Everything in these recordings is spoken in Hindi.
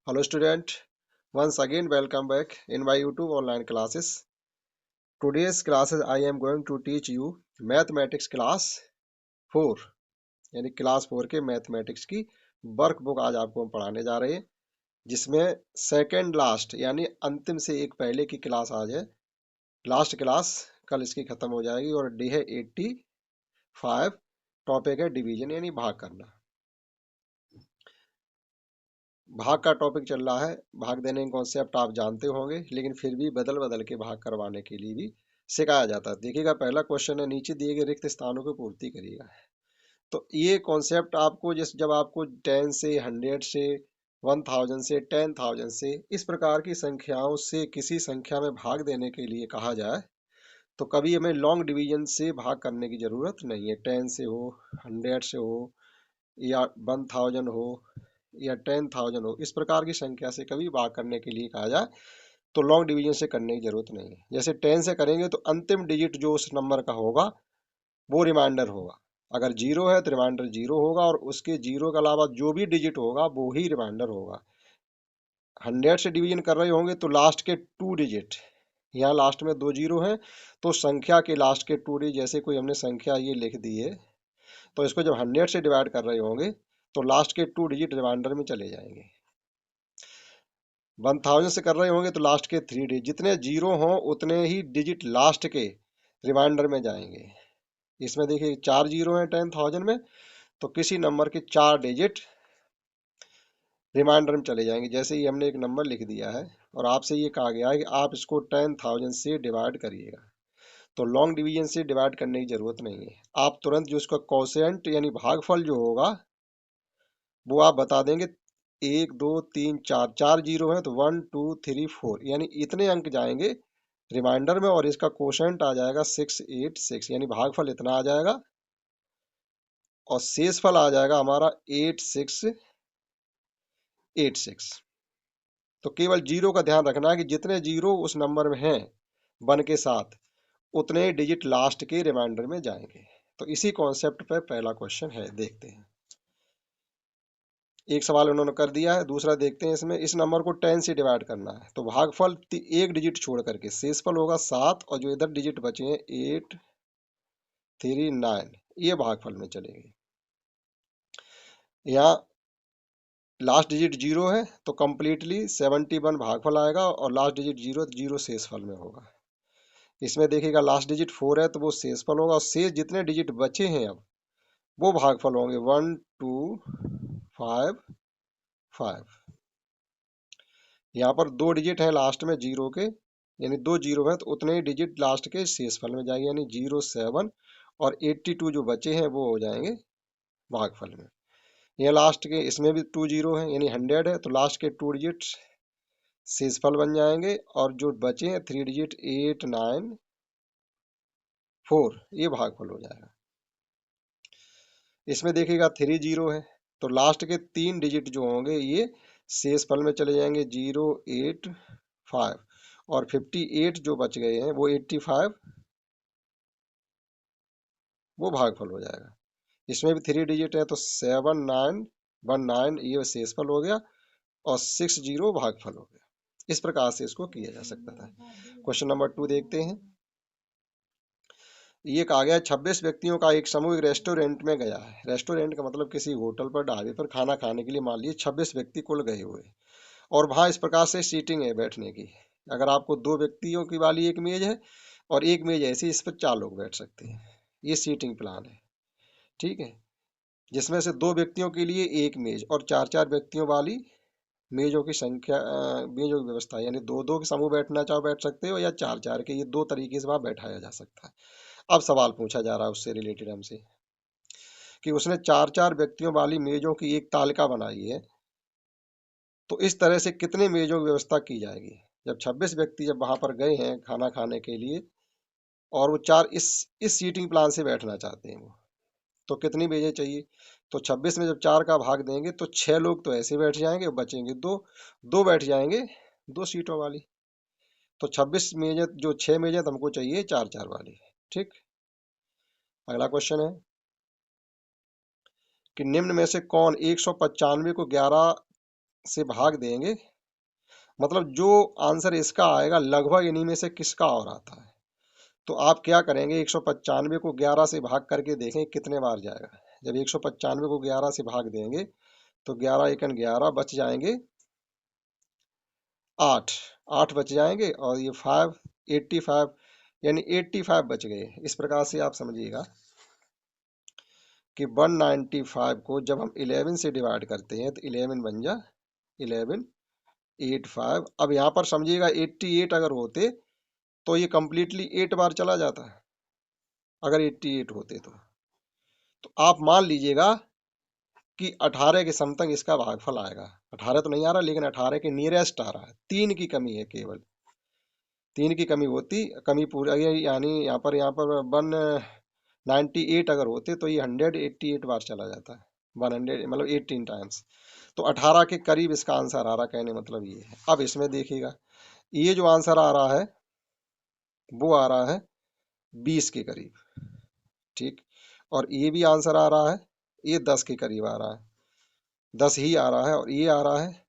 Hello student, once again welcome back in my YouTube online classes. Today's classes I am going to teach you mathematics class 4 यानी क्लास 4 के मैथमेटिक्स की वर्क बुक आज आपको हम पढ़ाने जा रहे हैं, जिसमें सेकंड लास्ट यानी अंतिम से एक पहले की क्लास आज है। लास्ट क्लास कल इसकी खत्म हो जाएगी और डे है 85। टॉपिक है डिवीजन यानी भाग करना। भाग का टॉपिक चल रहा है। भाग देने के कॉन्सेप्ट आप जानते होंगे, लेकिन फिर भी बदल बदल के भाग करवाने के लिए भी सिखाया जाता है। देखिएगा, पहला क्वेश्चन है, नीचे दिए गए रिक्त स्थानों की पूर्ति करिएगा। तो ये कॉन्सेप्ट आपको जब आपको 10 से 100 से 1000 से 10,000 से इस प्रकार की संख्याओं से किसी संख्या में भाग देने के लिए कहा जाए, तो कभी हमें लॉन्ग डिवीजन से भाग करने की जरूरत नहीं है। 10 से हो, 100 से हो, या 1000 हो, या 10,000 हो, इस प्रकार की संख्या से कभी भाग करने के लिए कहा जाए तो लॉन्ग डिवीजन से करने की जरूरत नहीं है। जैसे 10 से करेंगे तो अंतिम डिजिट जो उस नंबर का होगा वो रिमाइंडर होगा। अगर 0 है तो रिमाइंडर 0 होगा, और उसके 0 के अलावा जो भी डिजिट होगा वो ही रिमाइंडर होगा। 100 से डिवीजन कर रहे होंगे तो लास्ट के 2 डिजिट, यहाँ लास्ट में 2 जीरो हैं, तो संख्या के लास्ट के 2 डिजिट, जैसे कोई हमने संख्या ये लिख दी है, तो इसको जब 100 से डिवाइड कर रहे होंगे तो लास्ट के 2 डिजिट रिमाइंडर में चले जाएंगे। 1000 से कर रहे होंगे तो लास्ट के 3 डिजिट, जितने जीरो हों उतने ही डिजिट लास्ट के रिमाइंडर में जाएंगे। इसमें देखिए 4 जीरो हैं 10,000 में, तो किसी नंबर के 4 डिजिट रिमाइंडर में चले जाएंगे। जैसे ही हमने एक नंबर लिख दिया है और आपसे ये कहा गया है कि आप इसको 10,000 से डिवाइड करिएगा, तो लॉन्ग डिवीजन से डिवाइड करने की जरूरत नहीं है। आप तुरंत जो उसका कोशेंट यानी भागफल जो होगा वो आप बता देंगे। 1 2 3 4, 4 जीरो है तो 1 2 3 4, यानी इतने अंक जाएंगे रिमाइंडर में, और इसका कोशेंट आ जाएगा 686, यानी भागफल इतना आ जाएगा और शेषफल आ जाएगा हमारा 8686। तो केवल जीरो का ध्यान रखना है कि जितने जीरो उस नंबर में हैं वन के साथ, उतने डिजिट लास्ट के रिमाइंडर में जाएंगे। तो इसी कॉन्सेप्ट पे पहला क्वेश्चन है, देखते हैं। एक सवाल उन्होंने कर दिया है, दूसरा देखते हैं। इसमें इस नंबर को 10 से डिवाइड करना है, तो भागफल एक डिजिट छोड़ करके शेषफल होगा 7, और जो इधर डिजिट बचे हैं 8 3 9, ये भागफल में चलेंगे। यहाँ लास्ट डिजिट 0 है तो कंप्लीटली 71 भागफल आएगा, और लास्ट डिजिट 0 0 शेषफल में होगा। इसमें देखिएगा लास्ट डिजिट 4 है तो वो शेषफल होगा, और शेष जितने डिजिट बचे हैं अब वो भागफल होंगे 1 2 5 5। यहाँ पर 2 डिजिट है लास्ट में जीरो के, यानी 2 जीरो है तो उतने ही डिजिट लास्ट के शेषफल में जाएंगे, यानी 07, और 82 जो बचे हैं वो हो जाएंगे भागफल में। यहाँ लास्ट के इसमें भी 2 जीरो है, यानी 100 है तो लास्ट के 2 डिजिट शेषफल बन जाएंगे, और जो बचे हैं 3 डिजिट 8 9 4, ये भागफल हो जाएगा। इसमें देखिएगा 3 जीरो है तो लास्ट के 3 डिजिट जो होंगे ये शेषफल में चले जाएंगे, 0 8 5, और 58 जो बच गए हैं वो 85, वो भागफल हो जाएगा। इसमें भी 3 डिजिट है तो 7 9 1 9, ये शेषफल हो गया, और 6 0 भागफल हो गया। इस प्रकार से इसको किया जा सकता था। क्वेश्चन नंबर 2 देखते हैं। ये कहा गया 26 व्यक्तियों का एक समूह एक रेस्टोरेंट में गया है। रेस्टोरेंट का मतलब किसी होटल पर ढाबे पर खाना खाने के लिए मान लीजिए 26 व्यक्ति कुल गए हुए, और वहां इस प्रकार से सीटिंग है बैठने की। अगर आपको 2 व्यक्तियों की वाली एक मेज है और एक मेज ऐसी, इस पर 4 लोग बैठ सकते हैं। ये सीटिंग प्लान है, ठीक है, जिसमें से 2 व्यक्तियों के लिए एक मेज और 4 4 व्यक्तियों वाली मेजों की संख्या, मेजों की व्यवस्था, यानी 2 2 के समूह बैठना चाहो बैठ सकते हो, या 4 4 के, ये 2 तरीके से वहां बैठाया जा सकता है। अब सवाल पूछा जा रहा है उससे रिलेटेड हमसे कि उसने 4 4 व्यक्तियों वाली मेजों की एक तालिका बनाई है, तो इस तरह से कितने मेजों की व्यवस्था की जाएगी। जब 26 व्यक्ति जब वहां पर गए हैं खाना खाने के लिए, और वो 4 इस सीटिंग प्लान से बैठना चाहते हैं वो, तो कितनी मेजें चाहिए। तो 26 में जब 4 का भाग देंगे तो 6 लोग तो ऐसे बैठ जाएंगे, बचेंगे 2, 2 बैठ जाएंगे 2 सीटों वाली। तो 26 मेजें, जो 6 मेजें तो हमको चाहिए 4 4 वाली, ठीक। अगला क्वेश्चन है कि निम्न में से कौन 195 को 11 से भाग देंगे, मतलब जो आंसर इसका आएगा लगभग इन्हीं में से किसका और आता है। तो आप क्या करेंगे, 195 को 11 से भाग करके देखें कितने बार जाएगा। जब 195 को 11 से भाग देंगे तो 11 एकन 11, बच जाएंगे 8, 8 बच जाएंगे, और ये 5, 85, यानी 85 बच गए। इस प्रकार से आप समझिएगा कि 195 को जब हम 11 से डिवाइड करते हैं तो 11 बन जा 11, 85। अब यहाँ पर समझिएगा 88 अगर होते तो ये कंप्लीटली 8 बार चला जाता है, अगर 88 होते तो आप मान लीजिएगा कि 18 के समतंग इसका भागफल आएगा। 18 तो नहीं आ रहा, लेकिन 18 के नियरेस्ट आ रहा है। 3 की कमी है, केवल 3 की कमी होती, कमी पूरा, यानी यहाँ पर 198 अगर होते तो ये 188 बार चला जाता है। 100 मतलब 18 टाइम्स। तो 18 के करीब इसका आंसर आ रहा, कहने मतलब ये है। अब इसमें देखिएगा, ये जो आंसर आ रहा है वो आ रहा है 20 के करीब, ठीक। और ये भी आंसर आ रहा है, ये 10 के करीब आ रहा है, 10 ही आ रहा है। और ये आ रहा है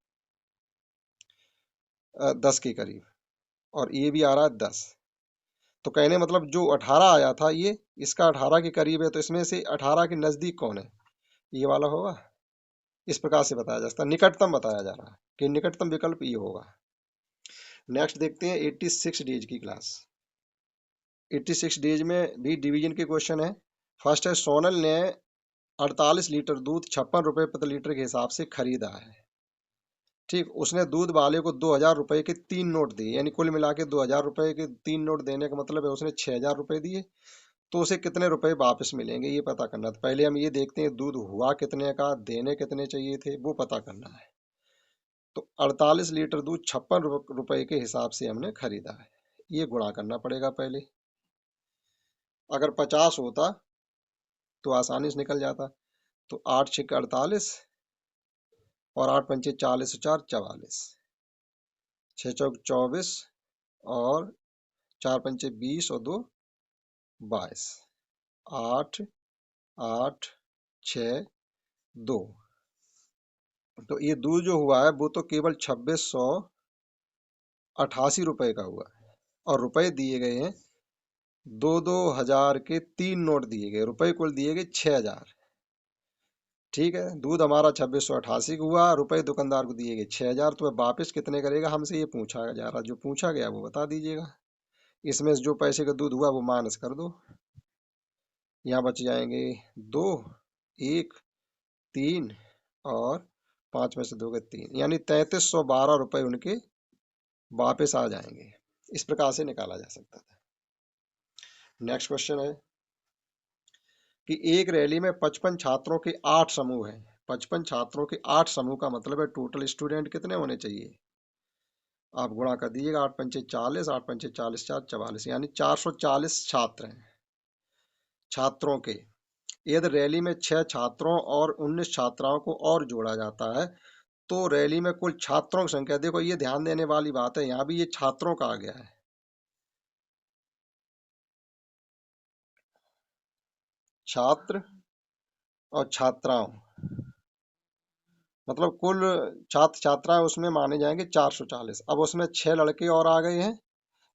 10 के करीब, और ये भी आ रहा है 10। तो कहने मतलब जो 18 आया था ये इसका 18 के करीब है, तो इसमें से 18 के नजदीक कौन है, ये वाला होगा। इस प्रकार से बताया जा सकता है, निकटतम बताया जा रहा है कि निकटतम विकल्प ये होगा। नेक्स्ट देखते हैं 86 डेज की क्लास। 86 डेज में भी डिवीजन के क्वेश्चन है। फर्स्ट है, सोनल ने 48 लीटर दूध 56 रुपए प्रति लीटर के हिसाब से खरीदा है, ठीक। उसने दूध वाले को 2000 रुपए के 3 नोट दिए, यानी कुल मिला के 2000 रुपए के 3 नोट देने का मतलब है उसने 6000 रुपए दिए। तो उसे कितने रुपए वापस मिलेंगे ये पता करना। तो पहले हम ये देखते हैं दूध हुआ कितने का, देने कितने चाहिए थे, वो पता करना है। तो 48 लीटर दूध 56 रुपए के हिसाब से हमने खरीदा है, ये गुणा करना पड़ेगा पहले। अगर 50 होता तो आसानी से निकल जाता। तो 8 × 48 और 8 पंचे 40, 4 44, 6 चौक 24, और 4 पंचे 20 और 2 22, 8, 8, 6, 2। तो ये दूध जो हुआ है वो तो केवल 2688 रुपए का हुआ है, और रुपए दिए गए हैं 2-2 हजार के 3 नोट दिए गए, रुपए कुल दिए गए 6000, ठीक है। दूध हमारा 2688 का हुआ, रुपए दुकानदार को दिए गए 6000। तो वह वापस कितने करेगा, हमसे ये पूछा जा रहा, जो पूछा गया वो बता दीजिएगा। इसमें से जो पैसे का दूध हुआ वो माइनस कर दो, यहाँ बच जाएंगे 2, 1, 3, और 5 में से 2 के 3, यानी 3312 रुपए उनके वापस आ जाएंगे। इस प्रकार से निकाला जा सकता था। नेक्स्ट क्वेश्चन है कि एक रैली में 55 छात्रों के 8 समूह हैं। 55 छात्रों के 8 समूह का मतलब है टोटल स्टूडेंट कितने होने चाहिए। आप गुणा कर दीजिएगा, 8 पंचे 40, 8 पंचे 40, 4 44, यानी 440 छात्र हैं। छात्रों के, यदि रैली में 6 छात्रों और 19 छात्राओं को और जोड़ा जाता है तो रैली में कुल छात्रों की संख्या, देखो ये ध्यान देने वाली बात है, यहाँ भी ये छात्रों का आ गया है, छात्र और छात्राओं, मतलब कुल छात्र छात्राएं उसमें माने जाएंगे 440। अब उसमें 6 लड़के और आ गए हैं,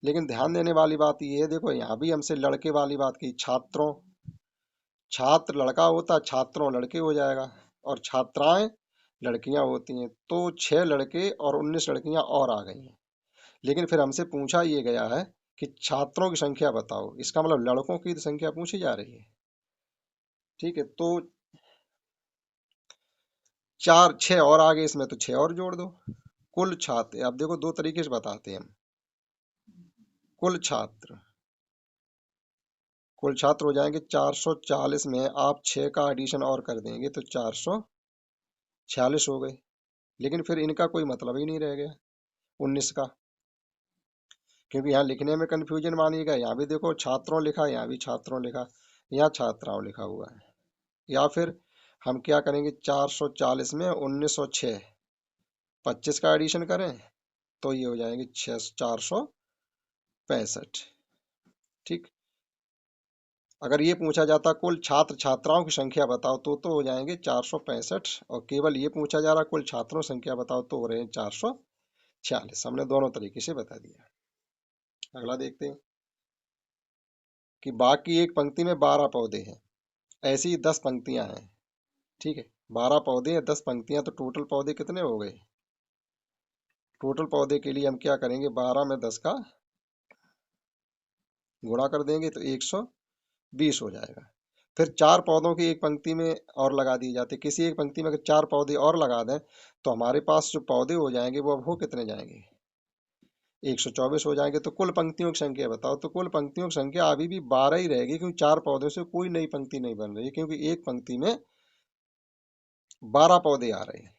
लेकिन ध्यान देने वाली बात ये है, देखो यहाँ भी हमसे लड़के वाली बात की, छात्रों, छात्र लड़का होता, छात्रों लड़के हो जाएगा, और छात्राएं लड़कियां होती हैं। तो 6 लड़के और 19 लड़कियां और आ गई हैं। लेकिन फिर हमसे पूछा ये गया है कि छात्रों की संख्या बताओ, इसका मतलब लड़कों की संख्या पूछी जा रही है, ठीक है। तो 4 6 और आ गए इसमें, तो 6 और जोड़ दो। कुल छात्र, अब देखो दो तरीके से बताते हैं हम। कुल छात्र, कुल छात्र हो जाएंगे 440 में आप 6 का एडिशन और कर देंगे तो 446 हो गए। लेकिन फिर इनका कोई मतलब ही नहीं रह गया 19 का, क्योंकि यहाँ लिखने में कंफ्यूजन मानिएगा। यहाँ भी देखो छात्रों लिखा, यहाँ भी छात्रों लिखा, यहाँ छात्राओं लिखा हुआ है। या फिर हम क्या करेंगे, 440 में 1906 25 का एडिशन करें तो ये हो जाएंगे 465, ठीक। अगर ये पूछा जाता कुल छात्र छात्राओं की संख्या बताओ तो हो जाएंगे 465, और केवल ये पूछा जा रहा कुल छात्रों की संख्या बताओ तो हो रहे हैं 446। हमने दोनों तरीके से बता दिया। अगला देखते हैं कि बाकी एक पंक्ति में 12 पौधे हैं, ऐसी 10 पंक्तियां हैं। ठीक है, 12 पौधे हैं, 10 पंक्तियां, तो टोटल पौधे कितने हो गए? टोटल पौधे के लिए हम क्या करेंगे, 12 में 10 का गुणा कर देंगे तो 120 हो जाएगा। फिर 4 पौधों की एक पंक्ति में और लगा दिए जाते, किसी एक पंक्ति में अगर 4 पौधे और लगा दें तो हमारे पास जो पौधे हो जाएंगे वो अब हो कितने जाएंगे, 124 हो जाएंगे। तो कुल पंक्तियों की संख्या बताओ, तो कुल पंक्तियों की संख्या अभी भी 12 ही रहेगी, क्योंकि 4 पौधों से कोई नई पंक्ति नहीं बन रही, क्योंकि एक पंक्ति में 12 पौधे आ रहे हैं,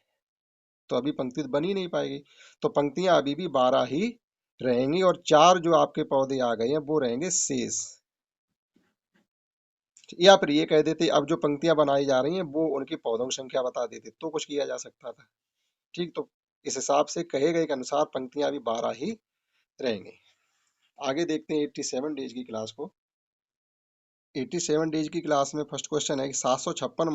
तो अभी पंक्ति तो बन ही नहीं पाएगी। तो पंक्तियां अभी भी 12 ही रहेंगी, और 4 जो आपके पौधे आ गए हैं वो रहेंगे शेष। या फिर ये कह देते अब जो पंक्तियां बनाई जा रही हैं वो उनकी पौधों की संख्या बता देते, तो कुछ किया जा सकता था। ठीक, तो इस हिसाब से कहे गए के अनुसार पंक्तियां अभी 12 ही रहेंगी। आगे देखते हैं 87 डेज की क्लास को। 87 डेज की क्लास में फर्स्ट क्वेश्चन है कि 756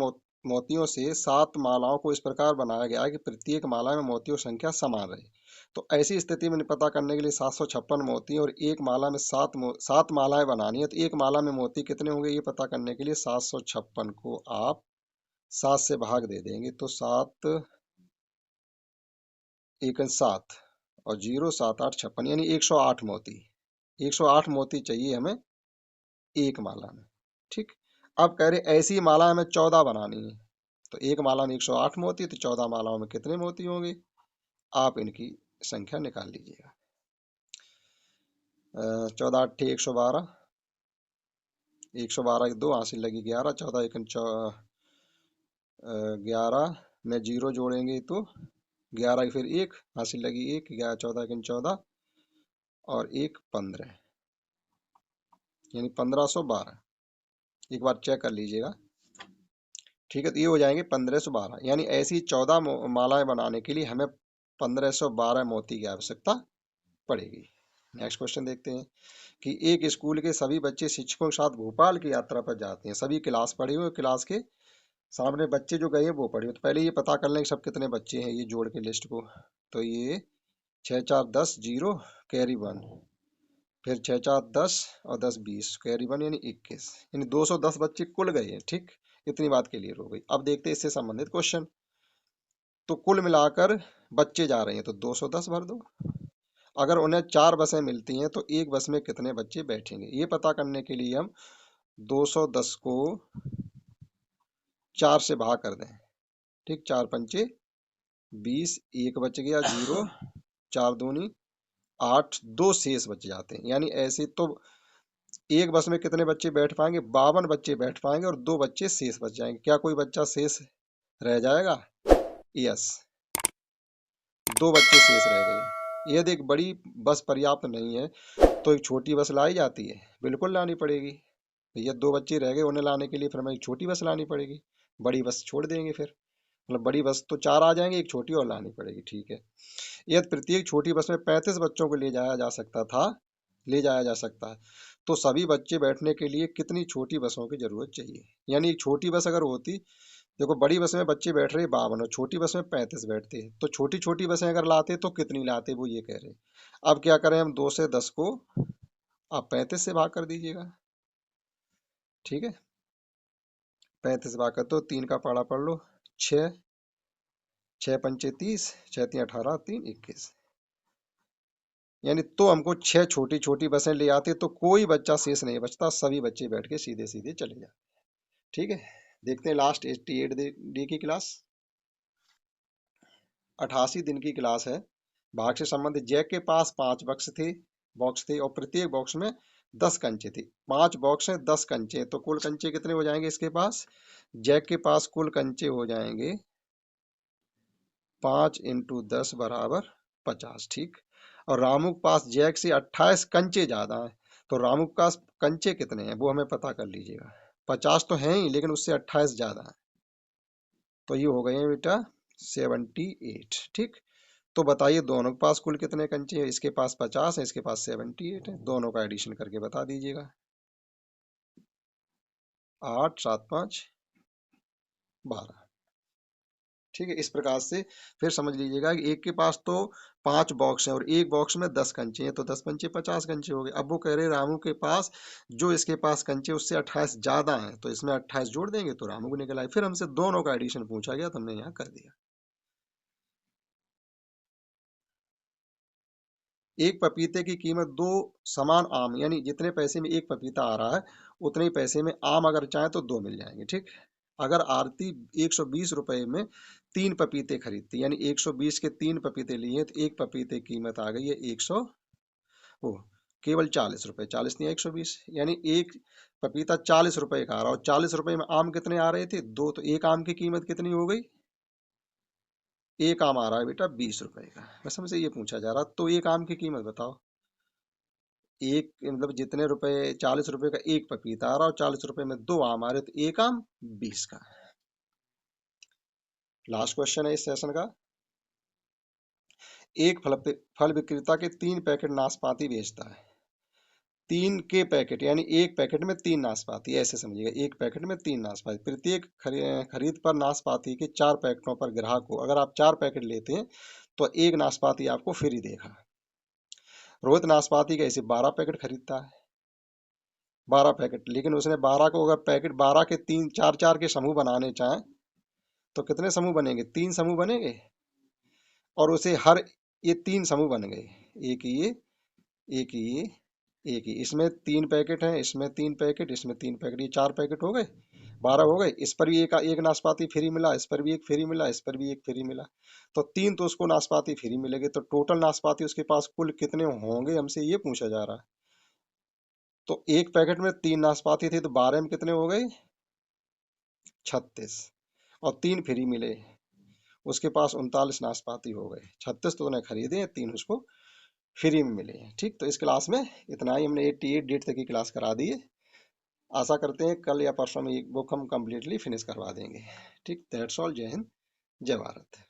मोतियों से 7 मालाओं को इस प्रकार बनाया गया है कि प्रत्येक माला में मोतियों की संख्या समान रहे। तो ऐसी स्थिति में पता करने के लिए 756 मोती और एक माला में सात मालाएं बनानी है, तो एक माला में मोती कितने होंगे ये पता करने के लिए 756 को आप 7 से भाग दे देंगे, तो 7 एक 7 और 0 7 8 56, यानी 108 मोती। 108 मोती चाहिए हमें एक माला में। ठीक, अब कह रहे ऐसी माला हमें 14 बनानी है, तो एक माला में 108 मोती, तो 14 मालाओं में कितने मोती होंगे, आप इनकी संख्या निकाल लीजिएगा। 14 8 112, 112 दो हासिल लगी 11, 14 एक 11 में 0 जोड़ेंगे तो 11 की फिर एक हासिल लगी 1, 11 14 एक 14 और एक 15, यानी 1512। एक बार चेक कर लीजिएगा। ठीक है, तो ये हो जाएंगे 1512, यानी ऐसी 14 मालाएं बनाने के लिए हमें 1512 मोती की आवश्यकता पड़ेगी। नेक्स्ट क्वेश्चन देखते हैं कि एक स्कूल के सभी बच्चे शिक्षकों के साथ भोपाल की यात्रा पर जाते हैं। सभी क्लास पढ़े हुए, क्लास के सामने बच्चे जो गए हैं वो पढ़े हुए। तो पहले ये पता कर लें कि सब कितने बच्चे हैं, ये जोड़ के लिस्ट को। तो ये 6 4 10 0 कैरी 1, फिर 6 4 10 और 10 20 कैरी 1, यानी 21, यानी 210 बच्चे कुल गए हैं। ठीक, इतनी बात क्लियर हो गई। अब देखते हैं इससे संबंधित क्वेश्चन। तो कुल मिलाकर बच्चे जा रहे हैं तो 210 भर दो। अगर उन्हें 4 बसें मिलती हैं तो एक बस में कितने बच्चे बैठेंगे, ये पता करने के लिए हम 210 को 4 से भाग कर दें। ठीक, 4 पंचे 20, एक बच गया 0, 4 दूनी 8, दो शेष बच जाते हैं। यानी ऐसे तो एक बस में कितने बच्चे बैठ पाएंगे, 52 बच्चे बैठ पाएंगे और दो बच्चे शेष बच जाएंगे। क्या कोई बच्चा शेष रह जाएगा? यस, दो बच्चे शेष रह गए। यदि एक बड़ी बस पर्याप्त नहीं है तो एक छोटी बस लाई जाती है, बिल्कुल लानी पड़ेगी। भैया दो बच्चे रह गए, उन्हें लाने के लिए फिर हमें एक छोटी बस लानी पड़ेगी, बड़ी बस छोड़ देंगे फिर। मतलब बड़ी बस तो 4 आ जाएंगे, एक छोटी और लानी पड़ेगी। ठीक है, यदि प्रत्येक छोटी बस में 35 बच्चों को ले जाया जा सकता है, तो सभी बच्चे बैठने के लिए कितनी छोटी बसों की जरूरत चाहिए। यानी एक छोटी बस अगर होती, देखो बड़ी बस में बच्चे बैठ रहे 52 और छोटी बस में 35 बैठते हैं, तो छोटी छोटी बसें अगर लाते तो कितनी लाते, वो ये कह रहे हैं। अब क्या करें हम, 2 से 10 को आप 35 से भाग कर दीजिएगा। ठीक है, 35 से भाग कर तो 3 का पाड़ा पढ़ लो, 6 6 पंचे 30, 6 3 18, 3 21, यानी तो हमको 6 छोटी छोटी बसें ले आते तो कोई बच्चा शेष नहीं बचता, सभी बच्चे बैठ के सीधे सीधे चले जाते। ठीक है, देखते हैं लास्ट 88 डे की क्लास। 88 दिन की क्लास है। भाग से संबंधित जैक के पास 5 बॉक्स थे और प्रत्येक बॉक्स में 10 कंचे थे। 5 बॉक्स हैं, 10 कंचे, तो कुल कंचे कितने हो जाएंगे इसके पास, जैक के पास कुल कंचे हो जाएंगे 5 इंटू 10 बराबर 50। ठीक, और रामू के पास जैक से 28 कंचे ज्यादा हैं, तो रामू के पास कंचे कितने हैं वो हमें पता कर लीजिएगा। 50 तो हैं ही, लेकिन उससे 28 ज्यादा है, तो ये हो गए हैं बेटा 78। ठीक, तो बताइए दोनों के पास कुल कितने कंचे हैं, इसके पास 50 है, इसके पास 78 है, दोनों का एडिशन करके बता दीजिएगा। 8 7 5 12। ठीक है, इस प्रकार से फिर समझ लीजिएगा कि एक के पास तो 5 बॉक्स हैं और एक बॉक्स में 10 कंचे हैं, तो 10 पंचे 50 कंचे हो गए। अब वो कह रहे रामू के पास जो इसके पास कंचे उससे 28 ज्यादा हैं, तो इसमें 28 जोड़ देंगे तो रामू को निकल आए। फिर हमसे दोनों का एडिशन पूछा गया तो हमने यहाँ कर दिया। एक पपीते की कीमत दो समान आम, यानी जितने पैसे में एक पपीता आ रहा है उतने ही पैसे में आम अगर चाहे तो दो मिल जाएंगे। ठीक, अगर आरती 120 रुपए में 3 पपीते खरीदती, यानी 120 के 3 पपीते लिए तो एक पपीते की कीमत आ गई है 100, वो केवल 40 रुपए, 40 नहीं 120, यानी एक पपीता 40 रुपए का आ रहा और 40 रुपए में आम कितने आ रहे थे, दो, तो एक आम की कीमत कितनी हो गई, एक आम आ रहा है बेटा 20 रुपए का। बस हमसे ये पूछा जा रहा, तो एक आम की कीमत बताओ। एक मतलब जितने रुपए, 40 रुपए का एक पपीता आ रहा और 40 रुपए में दो आम आ रहे, तो एक आम 20 का। लास्ट क्वेश्चन है इस सेशन का। एक फल विक्रेता के 3 पैकेट नाशपाती बेचता है। 3 के पैकेट, यानी एक पैकेट में 3 नाशपाती, ऐसे समझिएगा, एक पैकेट में 3 नाशपाती। प्रत्येक खरीद पर नाशपाती के 4 पैकेटों पर ग्राहक को, अगर आप 4 पैकेट लेते हैं तो एक नाशपाती आपको फ्री देगा। रोहित नाशपाती का ऐसे 12 पैकेट खरीदता है, 12 पैकेट, लेकिन उसने 12 को, अगर पैकेट 12 के तीन चार चार के समूह बनाने चाहें तो कितने समूह बनेंगे, 3 समूह बनेंगे। और उसे हर, ये 3 समूह बन गए, एक ये, एक ये, एक ही, इसमें 3 पैकेट हैं, इसमें 3 पैकेट, इसमें 3 पैकेट, ये 4 पैकेट हो गए, 12 हो गए। इस पर भी एक एक नाशपाती फ्री मिला, इस पर भी एक फ्री मिला, इस पर भी एक फ्री मिला, तो 3 तो उसको नाशपाती फ्री मिलेंगे। तो टोटल नाशपाती उसके पास कुल कितने होंगे, हमसे ये पूछा जा रहा है। तो एक पैकेट में 3 नाशपाती थी, तो 12 में कितने हो गए, 36, और 3 फ्री मिले, उसके पास 39 नाशपाती हो गए। 36 तो उन्हें खरीदे, 3 उसको फ्री में मिले। ठीक, तो इस क्लास में इतना ही, हमने 88 डेट तक की क्लास करा दी है। आशा करते हैं कल या परसों में ये बुक हम कंप्लीटली फिनिश करवा देंगे। ठीक, दैट्स ऑल। जय हिंद, जय भारत।